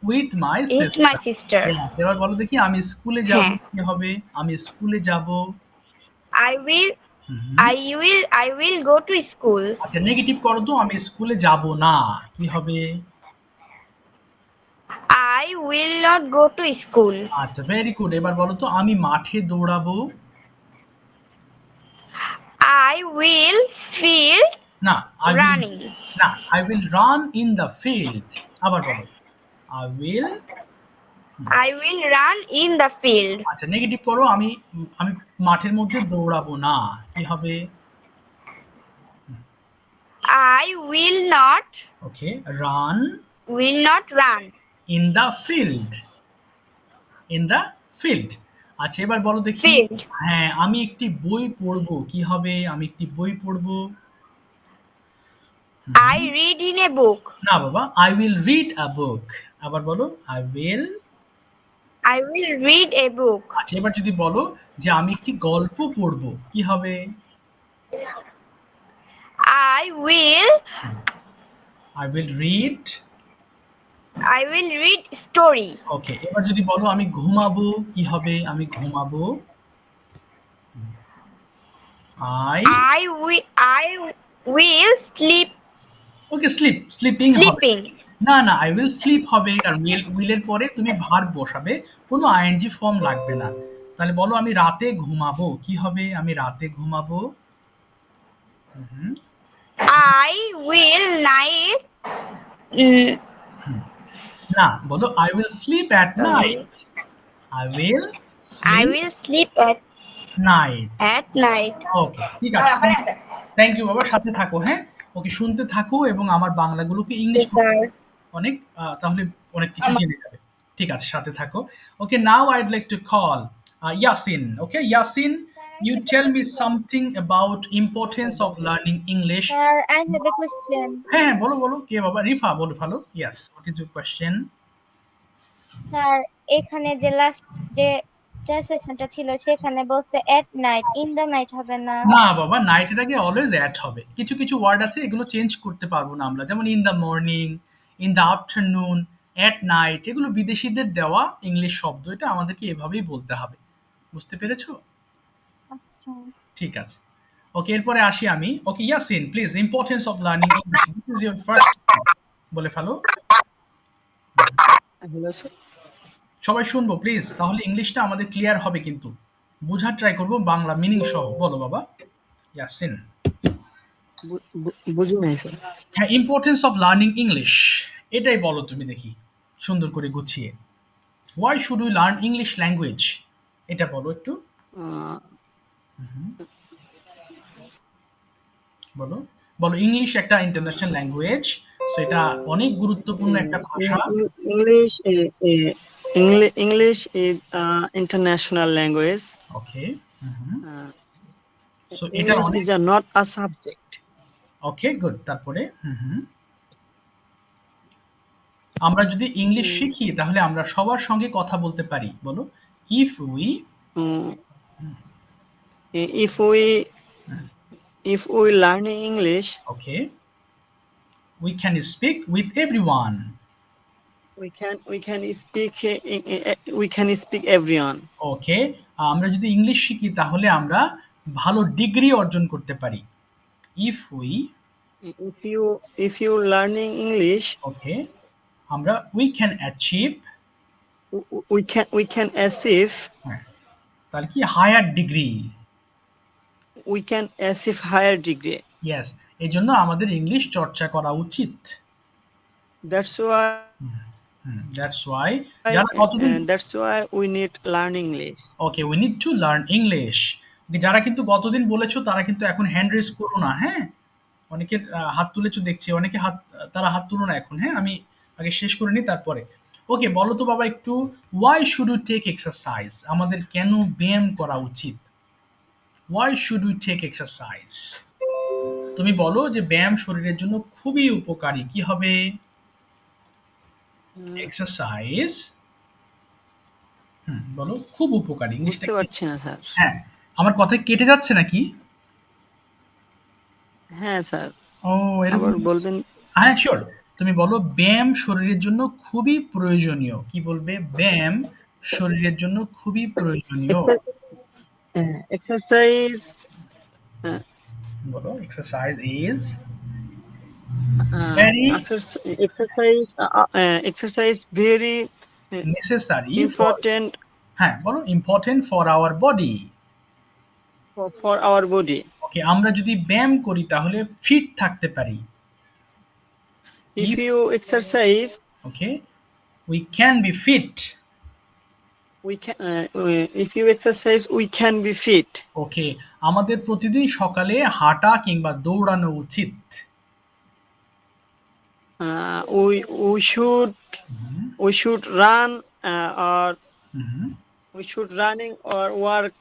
With my Eat my sister. sister. এবার বলো দেখি আমি স্কুলে যাব। হ্যাঁ। কি হবে? আমি স্কুলে যাব। I will hmm. I will go to school. আচ্ছা নেগেটিভ করো তো, আমি স্কুলে যাব না। কি হবে? I will not go to school. আচ্ছা ভেরি গুড। এবার বলো তো আমি মাঠে দৌড়াবো। I will feel না, আই উইল, running. না, I will run in the field. আবার বলো I will. I will run in the field. আচ্ছা নেগেটিভ করো, আমি আমি মাঠের মধ্যে দৌড়াবো না। কি হবে? I okay, run will not run. In the field. In the field. আচ্ছা এবার বলো দেখি, Field. হ্যাঁ, আমি একটি বই পড়বো। কি হবে? আমি একটি বই পড়বো। I read in a book. না বাবা, আই উইল রিড আ বুক। আবার বলো I will. I will read a book. আচ্ছা এবার যদি বলো যে আমি একটি গল্প পড়বো। কি হবে? I will I will read. story. ওকে, এবার যদি বলো আমি ঘুমাবো। কি হবে? আমি ঘুমাবো। I, I will sleep. Okay, sleeping হবে। Sleeping. না না, আই উইল স্লিপ হবে। কারণ উইলের পরে তুমি ভার্ব বসাবে, কোনো আইএনজি ফর্ম লাগবে না। তাহলে বলো আমি রাতে ঘুমাবো। কি হবে? আমি রাতে ঘুমাবো। হুম, I will night. mm, না, বলো I will sleep at night. I will I sleep will sleep night. at night. Okay, ঠিক আছে। থ্যাংক ইউ বাবা, সাথে থাকো। হ্যাঁ, ওকে, শুনতে থাকো এবং আমার বাংলাগুলোকে ইংলিশ Yes, sir. অনেক তাহলে অনেক কিছু জেনে যাবে। ঠিক আছে, সাথে থাকো। Okay, now I'd like to call Yasin. Okay Yasin, you tell me something about importance of learning English. Sir, I have a question. হ্যাঁ হ্যাঁ, বলো বলো। কে বাবা? রিফা, বলো ভালো। Yes, what is your question? Sir, এখানে যে লাস্ট যে ট্রান্সলেশনটা ছিল সেখানে বলছে at night, in the night হবে না? না বাবা, নাইটের আগে অলওয়েজ অ্যাট হবে। কিছু কিছু ওয়ার্ড আছে এগুলো চেঞ্জ করতে পারবো না আমরা, যেমন in the morning, in the afternoon, at night, এগুলো বিদেশিদের দেওয়া ইংলিশ শব্দ। এটা আমাদেরকে এভাবেই বলতে হবে। বুঝতে পেরেছো? আচ্ছা। ঠিক আছে। ওকে, এরপরে আসি আমি। Okay Yasin, please, importance of learning English, this is your first, বলে ফেলো। হ্যালো স্যার, সবাই শুনবো প্লিজ, তাহলে ইংলিশটা আমাদের ক্লিয়ার হবে কিন্তু। বোঝার ট্রাই করবো বাংলা মিনিং সহ। বলো বাবা ইয়াসিন। বুঝি নাই স্যার। হ্যাঁ, ইম্পর্টেন্স অফ লার্নিং ইংলিশ, এটাই বলো তুমি দেখি সুন্দর করে গুছিয়ে। Why should we learn English language, এটা বলো একটু। আহ, হুম, বলো বলো। ইংলিশ একটা ইন্টারন্যাশনাল ল্যাঙ্গুয়েজ, সো এটা অনেক গুরুত্বপূর্ণ একটা ভাষা। English English is international language. Okay. Uh, so এটা English অনেক, is not a subject. Okay good. তারপরে আমরা যদি ইংলিশ Mm, শিখি তাহলে আমরা সবার সঙ্গে কথা বলতে পারি। বলো if we, mm, if we learn English, okay, we can speak with everyone. we can speak everyone. ওকে, আমরা যদি ইংলিশ শিখি তাহলে আমরা ভালো ডিগ্রি অর্জন করতে পারি। If we, If you learning English, okay, আমরা we can achieve, we can achieve হ্যাঁ, তাহলে কি higher degree. higher degree. Yes, এই জন্য আমাদের ইংলিশ চর্চা করা উচিত। That's why দ্যাটস ওয়াই, যারা কতদিন, that's why we need learn English. Okay, we need to learn English. যারা কিন্তু গতদিন বলেছো তারা কিন্তু এখন হ্যান্ড রেজ করো না, হ্যাঁ? অনেকের হাত তুলেছো দেখছি, অনেকে তারা হাত তুলো না এখন, হ্যাঁ? আমি আগে শেষ করে নিই তারপরে। ওকে, বলো তো বাবা একটু, why should we take exercise, আমাদের কেন ব্যায়াম করা উচিত? Why should we take exercise, তুমি বলো যে ব্যায়াম শরীরের জন্য খুবই উপকারী। কি হবে? উম, এক্সারসাইজ, বলো খুব উপকারী, ইংলিশটা বুঝতে কি? পারছি না স্যার। হ্যাঁ, আমার কথা কেটে যাচ্ছে নাকি? হ্যাঁ স্যার, ও, এরকম। আবার বলবেন। হ্যাঁ শিওর। তুমি বলো ব্যায়াম শরীরের জন্য খুবই প্রয়োজনীয়। কি বলবে? ব্যায়াম শরীরের জন্য খুবই প্রয়োজনীয়। এক্সারসাইজ বলো exercise is very exercise very necessary for, important হ্যাঁ বলো, important for our body. For our body. Okay, আমরা যদি ব্যায়াম করি তাহলে ফিট থাকতে পারি। If you exercise, okay, we can be fit. If you exercise we can be fit. Okay, আমাদের প্রতিদিন সকালে হাঁটা কিংবা দৌড়ানো উচিত। We should run or hmm, we should running or work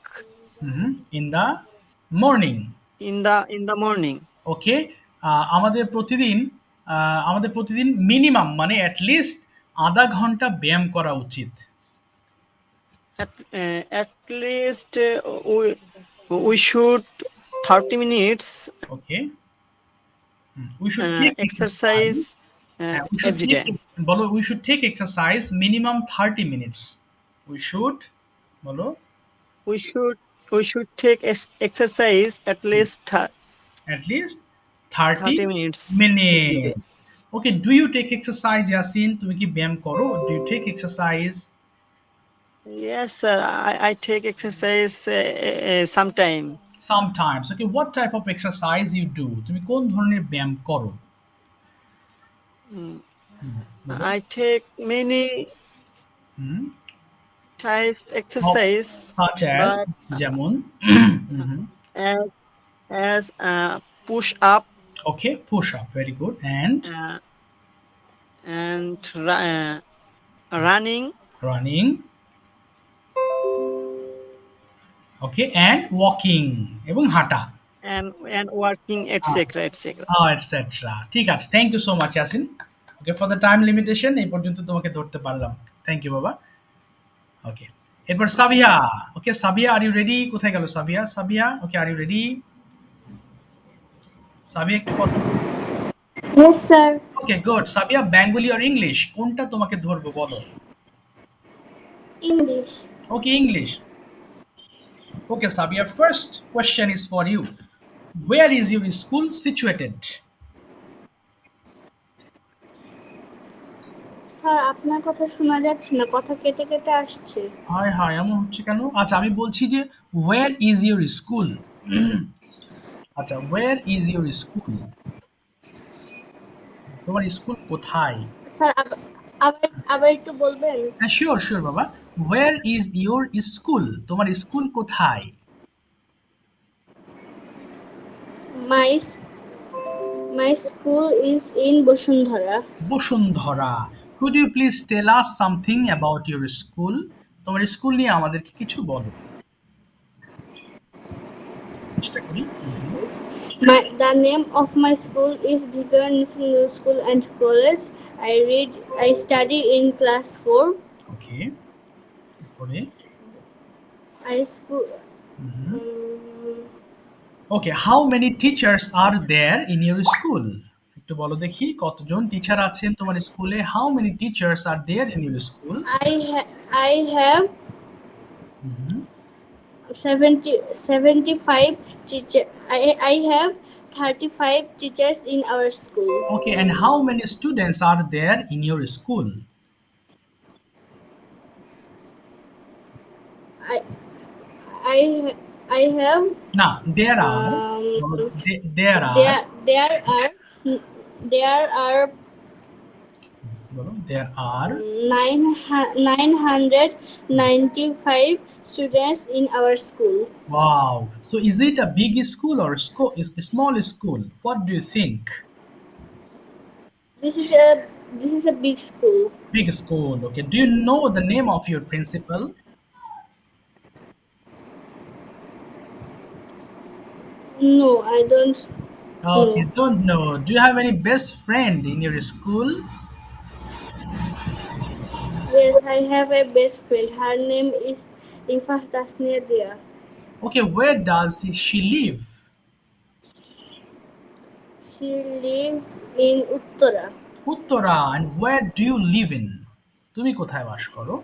in the morning. in the morning. ওকে, আমাদের প্রতিদিন minimum মানে অ্যাটলিস্ট আধা ঘন্টা ব্যায়াম করা উচিত। At least we should 30 minutes okay, we should take exercise, exercise every day. বলো we should take exercise minimum 30 minutes. We should, বলো We should take exercise at least at least 30 30 minutes. Minute. Okay, do you take exercise Yasin, তুমি কি ব্যায়াম করো? Do you take exercise? Yes, sir. I take exercise sometime. Sometimes. Okay, what type of exercise you do? তুমি কোন ধরনের ব্যায়াম করো? বলো। I take many hmm, type exercise, such as, but যেমন as push up okay, push up, very good, and and running running, okay, and walking, এবং হাঁটা, and working, etc. etc. Etcetera. ঠিক আছে, thank you so much Yasin. Okay, for the time limitation এই পর্যন্ত তোমাকে ধরতে পারলাম। থ্যাংক ইউ বাবা। ওকে, এরপর সাবিয়া। ওকে সাবিয়া, আর ইউ রেডি? কোথায় গেল সাবিয়া? সাবিয়া, ওকে, আর ইউ রেডি? সাবিয়া একটু কথা। Yes, sir. ওকে, গুড। সাবিয়া, বেঙ্গলি আর ইংলিশ কোনটা তোমাকে ধরবো বলো? English. Okay, English. Okay, Sabia, first question is for you. Where is your school situated? Sir আপনার কথা শোনা যাচ্ছে না, কথা কেটে কেটে আসছে। হায় হায়, এমন হচ্ছে কেন? আচ্ছা, আমি বলছি যে where is your school? আচ্ছা, where is your school? তোমার স্কুল কোথায়? স্যার আবার আবার একটু বলবেন? হ্যাঁ, শিওর শিওর বাবা। Where is your school? তোমার স্কুল কোথায়? My my school is in Bashundhara. Bashundhara. Could you please tell us something about your school? তোমার স্কুল নিয়ে আমাদেরকে কিছু বলো। চেষ্টা করি। The name of my school is Vivekananda Middle School and College. I study in class 4. ওকে, পরে I school. Okay, how many teachers are there in your school? একটু বলো দেখি কতজন টিচার আছেন তোমার স্কুলে? How many teachers are there in your school? I have 75 teacher. I have 35 teachers in our school. Okay, and how many students are there in your school? I I I have না, দেয়ার আর, দেয়ার আর, there are বলো there are 995 students in our school. Wow. So is it a big school or small school? What do you think? This is a big school. Big school. Okay, do you know the name of your principal? No, I don't. Okay, don't know. Do you have any best friend in your school? Yes, I have a best friend. Her name is Ifa Tasnia Dia. Okay, where does she live? She lives in Uttara. Uttara. And where do you live in? তুমি কোথায় বাস করো?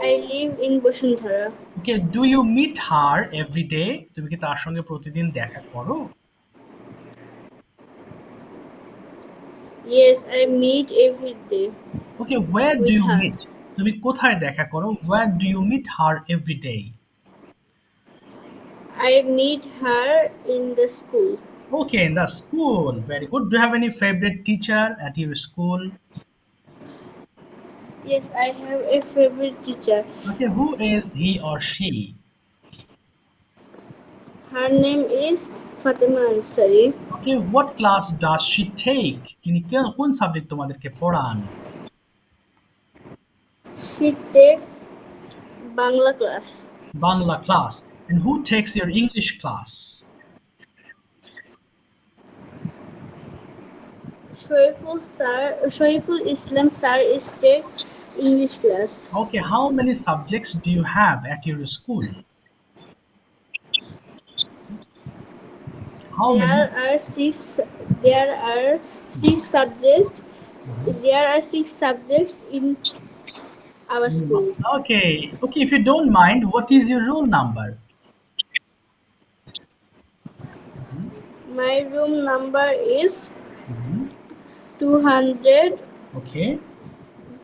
I live in Basundhara. Okay, do you meet her every day? তুমি কি তার সঙ্গে প্রতিদিন দেখা করো? Yes, I meet every day. Okay, where do With you her. meet? তুমি কোথায় দেখা করো? Where do you meet her every day? I meet her in the school. Okay, in the school. Very good. Do you have any favorite teacher at your school? Yes, I have a favorite teacher. Okay, who is he or she? Her name is Fatima Ansari. Okay, what class does she take? তিনি কোন subject তোমাদেরকে পড়ান? She takes Bangla class. Bangla class. And who takes your English class? Shoiful Islam sir is take English class. Okay, how many subjects do you have at your school? How many? There are six subjects. There are 6 subjects in our school. Okay, okay, if you don't mind, what is your roll number? My room number is 200 Okay.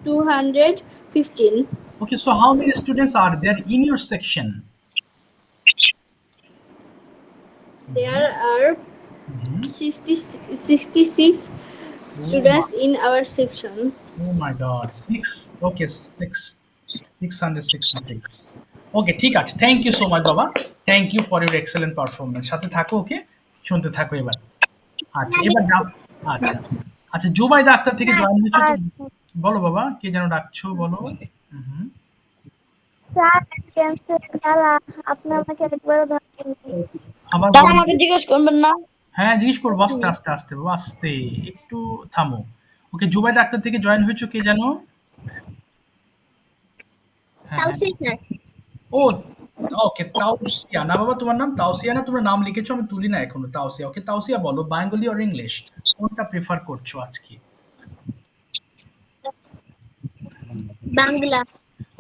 215. Okay, so how many students are there in your section? There are 66 students in our section. Oh my God, okay, 666. Okay, ঠিক আছে, thank you so much বাবা, thank you for your excellent performance. সাথে থাকো, ওকে, শুনতে থাকো এবার। আচ্ছা, এবার যাও। আচ্ছা আচ্ছা, জুবাইদা আক্তার থেকে জয়েন হয়েছো তো? বলো বাবা, কে যেন ডাকছো, বলো। আপনি আমাকে একবারও আবার আমাকে জিজ্ঞেস করবেন না? হ্যাঁ, জিজ্ঞেস করবো, আস্তে আস্তে আস্তে বাবা, আস্তে, একটু থামো। ওকে, জুবাইদা আক্তার থেকে জয়েন হয়েছো, কে জানো? হ্যাঁ, ও ওকে, তাওসিয়া না বাবা, তোমার নাম তাওসিয়া না? তোমরা নাম লিখেছো, আমি তুলি না এখনো। তাওসিয়া, ওকে, তাওসিয়া বলো, বেঙ্গলি অর ইংলিশ? কোনটা প্রেফার করছো আজকে? Bangla.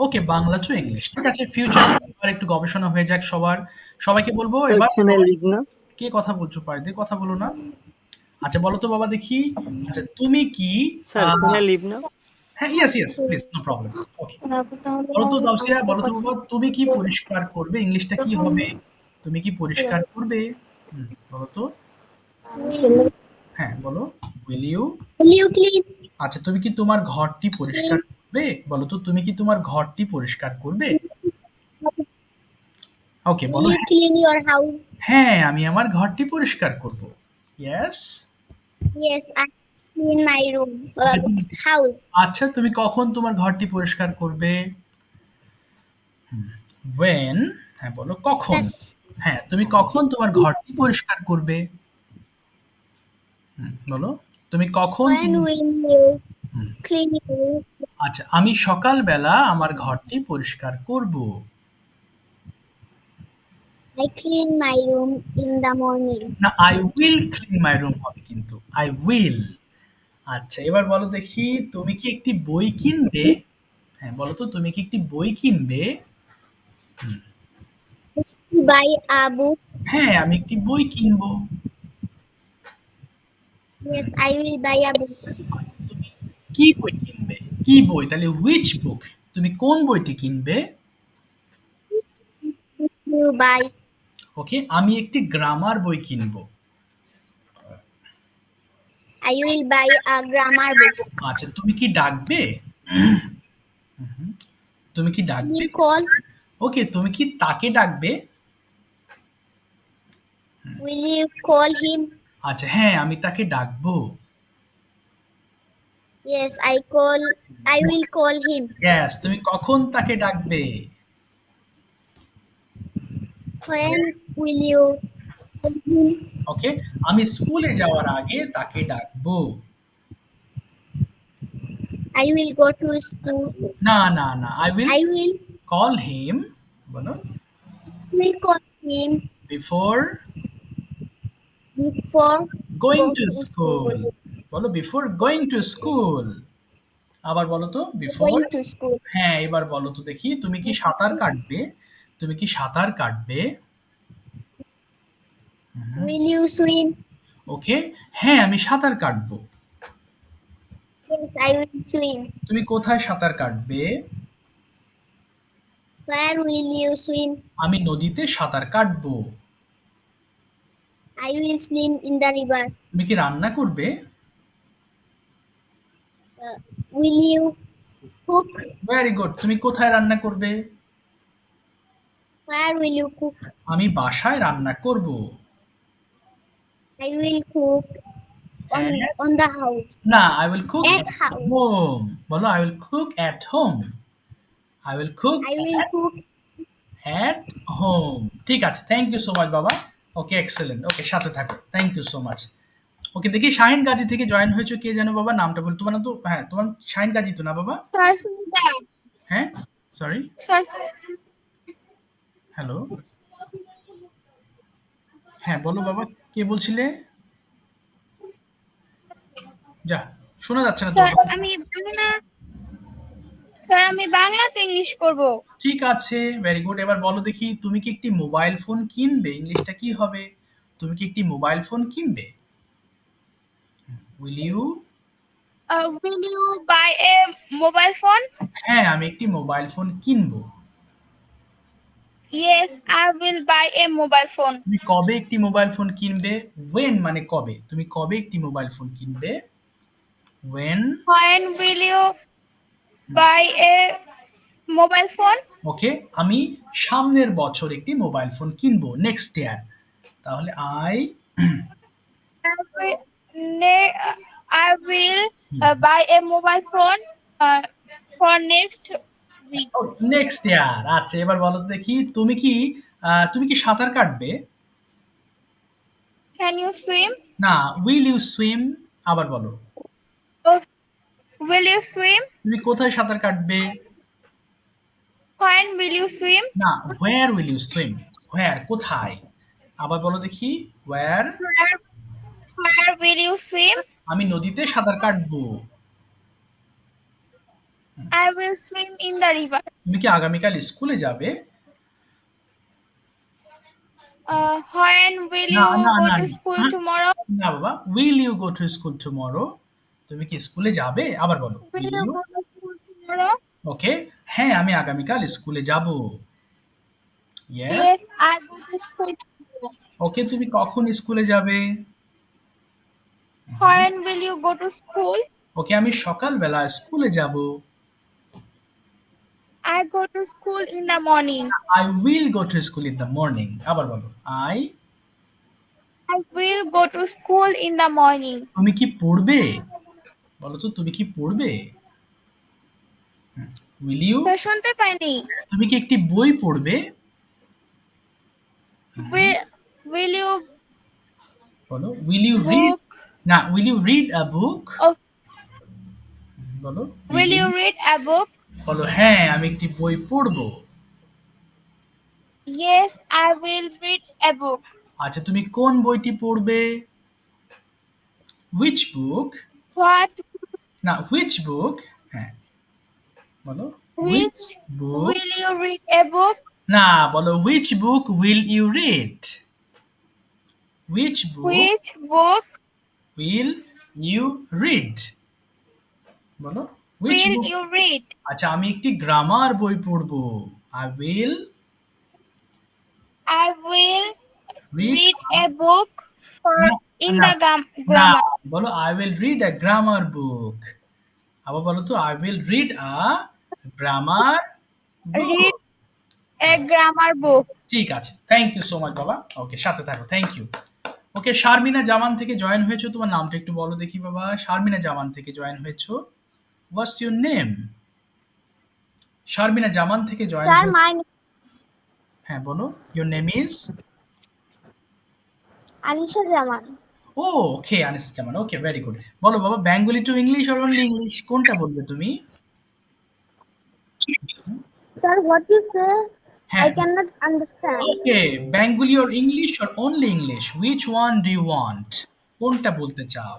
Okay, Bangla to English. ঠিক আছে, ফিউচার এবার একটু গবেষণা হয়ে যাক সবার। সবাইকে বলবো Sir, এবার can I সবাই leave now? কে কথা বলছো? পারদে কথা বলো না। আচ্ছা বলো তো বাবা দেখি। আচ্ছা তুমি কি Sir, can I leave now? হ্যাঁ, yes yes please, no problem. Okay, বলো তো তাওসিয়া, বলো তো বাবা, তুমি কি পরিষ্কার করবে? ইংলিশটা কি হবে? তুমি কি পরিষ্কার করবে? বলো তো। হ্যাঁ বলো। Will you? Will you clean? আচ্ছা তুমি কি তোমার ঘরটি পরিষ্কার করবে? বলো তো, তুমি কি তোমার ঘরটি পরিষ্কার করবে? ওকে Will বলো। you clean your house? হ্যাঁ, আমি আমার ঘরটি পরিষ্কার করব। Yes. Yes, I clean my room. Okay, House. আচ্ছা তুমি কখন তোমার ঘরটি পরিষ্কার করবে? when, হ্যাঁ বলো কখন। Sir, হ্যাঁ, তুমি কখন তোমার ঘরটি পরিষ্কার করবে? বলো, তুমি কখন when will you clean your room? আচ্ছা, আমি সকালবেলা আমার ঘরটি পরিষ্কার করব। I clean my room in the morning. না, I will clean my room হবে কিন্তু। I will. আচ্ছা এবার বলো দেখি, তুমি কি একটি বই কিনবে? হ্যাঁ বলো তো, তুমি কি একটি বই কিনবে? Buy a book. হ্যাঁ, আমি একটি বই কিনবো। Yes, I will buy a book. তুমি কি বই কিনবে? কি বই? তাহলে which book? তুমি কোন বইটি কিনবে? You buy. ওকে, আমি একটি গ্রামার বই কিনবো। I will buy a grammar book. আচ্ছা তুমি কি ডাকবে? হুম, তুমি কি ডাকবে? Will call. ওকে, তুমি কি তাকে ডাকবে? Will you call him? আচ্ছা হ্যাঁ, আমি তাকে ডাকবো। Yes, I will call him. Yes, তুমি কখন তাকে ডাকবে? When will you call him? ওকে, আমি স্কুলে যাওয়ার আগে তাকে ডাকবো। I will go to school. না না না, I will I will call him. বলো, call him before before going go to to স্কুল। school. বলো বিফোর গোয়িং টু স্কুল। আবার বলো তো বিফোর। Going to school. হ্যাঁ, এবার বলো তো দেখি, তুমি কি সাঁতার কাটবে? তুমি কি সাঁতার কাটবে? Will you swim? ওকে, হ্যাঁ আমি সাঁতার কাটবো। Yes, I will swim. তুমি কোথায় সাঁতার কাটবে? Where will you swim? আমি নদীতে সাঁতার কাটবো। I will swim in the river. তুমি কি রান্না করবে? Will you cook? Very good. তুমি কোথায় রান্না করবে? Where will you cook? আমি বাসায় রান্না করব। I will cook হ্যাঁ, on the house. না, I will cook At house. Home. বলো, I will cook at home. I will cook I will cook. At home. ঠিক আছে, থ্যাংক ইউ সো মাচ বাবা। ওকে, এক্সেলেন্ট। ওকে, সাথে থাকো। Thank you so much. Okay, দেখি শাহিন গাজী থেকে join হয়েছে কে যেন বাবা, নামটা বল। তোমার নাম তো, হ্যাঁ তোমার শাহিন গাজী তো না বাবা? হ্যাঁ, সরি, হ্যালো, হ্যাঁ বলো বাবা, কে বলছিলে? যা, শোনা যাচ্ছে না স্যার তোমার। আমি বাংলাতে ইংলিশ করব। ঠিক আছে, ভেরি গুড। এবার বলো দেখি, তুমি কি একটি মোবাইল ফোন কিনবে? ইংলিশটা কি হবে? তুমি কি একটি মোবাইল ফোন কিনবে? Will you? Will you buy a mobile phone? হ্যাঁ, আমি একটি মোবাইল ফোন কিনবো। Yes, I will buy a mobile phone. তুমি কবে একটি মোবাইল ফোন কিনবে? ওয়েন মানে কবে। তুমি কবে একটি মোবাইল ফোন কিনবে? When. When will you buy a mobile phone? Okay, আমি সামনের বছর একটি মোবাইল ফোন কিনবো, নেক্সট ইয়ার। তাহলে I I will buy a mobile phone for next week. Next year. আচ্ছা এবার বলো তো দেখি, তুমি কি সাঁতার কাটবে? Can you swim? না, উইল ইউ সুইম। আবার বলো। Oh, will you swim? তুমি কোথায় সাঁতার কাটবে? When will you swim? না, where will you swim? where কোথায়? আবার বলো দেখি, where? Where Where will you swim? আমি নদীতে সাঁতার কাটবো। I will swim in the river. তুমি কি আগামীকাল স্কুলে যাবে? When will না, you না, go না, to না। school হ্যাঁ, tomorrow? না বাবা। Will you go to school tomorrow? তুমি কি স্কুলে যাবে? আবার বলো। Will Will you you? go to school tomorrow? ওকে। হ্যাঁ, আমি আগামীকাল স্কুলে যাব। Yes. Yes, I go to school tomorrow. ওকে, তুমি কখন স্কুলে যাবে? When will you go to school? ওকে, আমি সকালবেলা স্কুলে যাব। I go to school in the morning. I will go to school in the morning. আবার বলো। I will go to school in the morning. তুমি কি পড়বে? বলো তো, তুমি কি পড়বে? Will you? স্যার শুনতে পাইনি। তুমি কি একটি বই পড়বে? Will you বলো। Will you read? book? না, will you read a book? Oh, বলো। will you read a book? বলো, হ্যাঁ, আমি একটি বই পড়বো। Yes, I will read a book. আচ্ছা, তুমি কোন বইটি পড়বে? Which book? What? না, which book? হ্যাঁ, বলো। Which book? will you read a book? না, বলো which book will you read? Which book Which book will you read? বলো which will book? you read? আচ্ছা, আমি একটি গ্রামার বই পড়বো। I will I will read read a book for না, in না, the না, grammar. বলো I will read a grammar book. আবার বলো তো I will read a grammar book. Read a grammar book. ঠিক আছে, থ্যাংক ইউ সো মাচ বাবা। ওকে, সাথে থাকো, থ্যাংক ইউ। ওকে, শারমিনা জামান থেকে জয়েন হয়েছো, তোমার নামটা একটু বলো দেখি বাবা। শারমিনা জামান থেকে জয়েন হয়েছো। What's your name? Sharmina Zaman থেকে জয়েন Sir, হয়েছো। my name হ্যাঁ, বলো। Your name is? Anisha Jaman. ও, okay, Anis Zaman. Okay, very good. বলো বাবা, Bengali to English or only English, কোনটা বলবে তুমি? Sir, what you say? হ্যাঁ, I cannot understand. Okay, Bengali or English or only English, which one do you want? কোনটা বলতে চাও?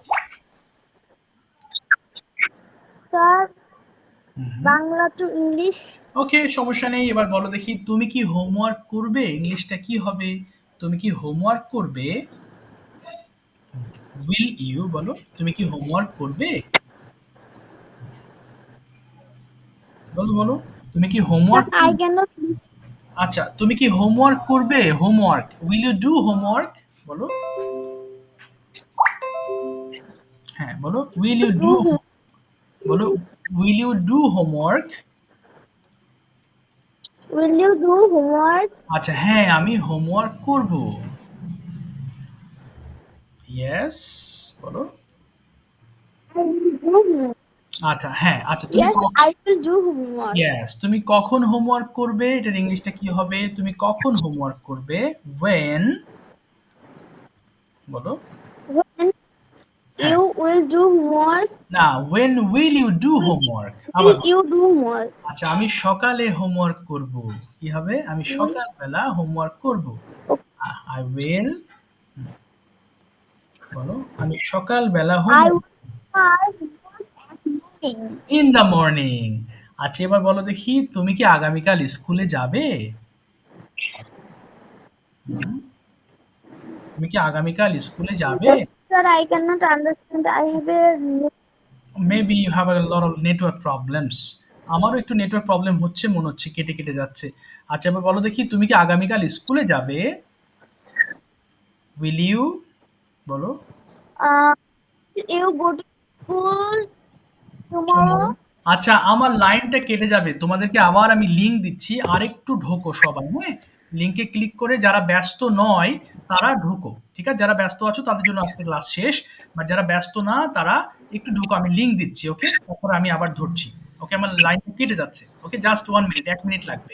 Sir, Bangla to English. ওকে, সমস্যা নেই। এবার বলো দেখি, তুমি কি হোমওয়ার্ক করবে? ইংলিশটা কি হবে? তুমি কি হোমওয়ার্ক করবে? উইল ইউ, বলো। তুমি কি হোমওয়ার্ক করবে? বলো, বলো। তুমি কি Sir, হোমওয়ার্ক? I cannot. আচ্ছা, তুমি কি হোমওয়ার্ক করবে? Homework. Will you do homework? বলো। হ্যাঁ, বলো। উইল ইউ ডু, বলো। Will you do homework? Will you do homework? আচ্ছা, হ্যাঁ, আমি হোমওয়ার্ক করব। ইয়েস, বলো। I will do homework. আচ্ছা, হ্যাঁ, আচ্ছা, তুমি Yes, I will do homework. Yes, তুমি কখন হোমওয়ার্ক করবে? এটার ইংলিশটা কি হবে? তুমি কখন হোমওয়ার্ক করবে? when, বলো। When হ্যাঁ, you will do homework? না, when will you do homework? আবার Will you do homework? আচ্ছা, আমি সকালে হোমওয়ার্ক করব। কি হবে? আমি সকালবেলা হোমওয়ার্ক করব। I will, বলো। আমি সকালবেলা I homework will start homework at morning. in the morning. আচ্ছা, এবার বলো দেখি, তুমি কি আগামীকাল স্কুলে যাবে? তুমি কি আগামীকাল স্কুলে যাবে? Sir, I cannot understand. I have a maybe you have a lot of network problems. আমারও একটু নেটওয়ার্ক প্রবলেম হচ্ছে মনে হচ্ছে, কেটে কেটে যাচ্ছে। আচ্ছা, এবার বলো দেখি, তুমি কি আগামীকাল স্কুলে যাবে? উইল ইউ, বলো। you go to school tomorrow. আচ্ছা, আমার লাইনটা কেটে যাবে, তোমাদেরকে আবার আমি লিংক দিচ্ছি, আরেকটু ঢোকো সবাই। হ্যাঁ, লিংকে ক্লিক করে যারা ব্যস্ত নয় তারা ঢোকো। ঠিক আছে, যারা ব্যস্ত আছো তাদের জন্য আজকে ক্লাস শেষ, বাট যারা ব্যস্ত না তারা একটু ঢোকো। আমি লিংক দিচ্ছি। ওকে, তারপর আমি আবার ধরছি। ওকে, আমার লাইন কেটে যাচ্ছে। ওকে, জাস্ট 1 মিনিট, 1 মিনিট লাগবে।